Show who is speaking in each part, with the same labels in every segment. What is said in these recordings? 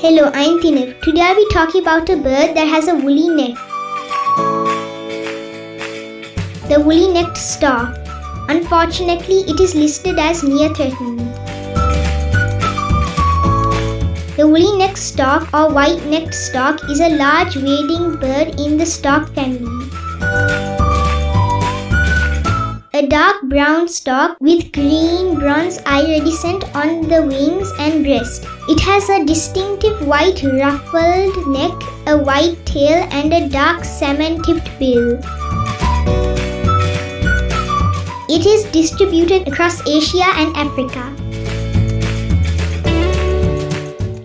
Speaker 1: Hello, I'm Thinev. Today I'll be talking about a bird that has a woolly neck. The woolly-necked stork. Unfortunately, it is listed as near threatened. The woolly-necked stork or white-necked stork is a large wading bird in the stork family. A dark brown stork with green bronze iridescent on the wings and breast. It has a distinctive white ruffled neck, a white tail, and a dark salmon-tipped bill. It is distributed across Asia and Africa.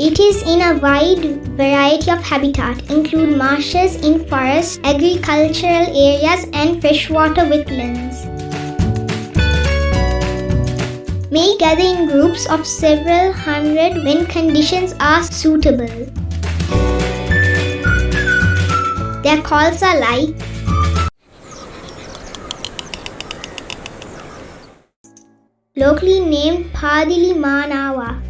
Speaker 1: It is in a wide variety of habitat, include marshes in forests, agricultural areas, and freshwater wetlands. May gather in groups of several hundred when conditions are suitable. Their calls are like locally named Paadili Maanawa.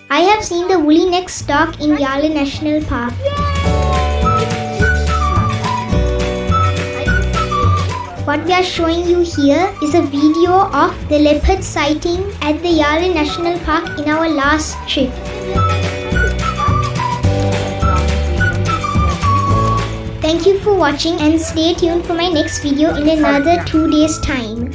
Speaker 1: I have seen the woolly-necked stork in Yale National Park. What we are showing you here is a video of the leopard sighting at the Yale National Park in our last trip. Thank you for watching and stay tuned for my next video in another 2 days' time.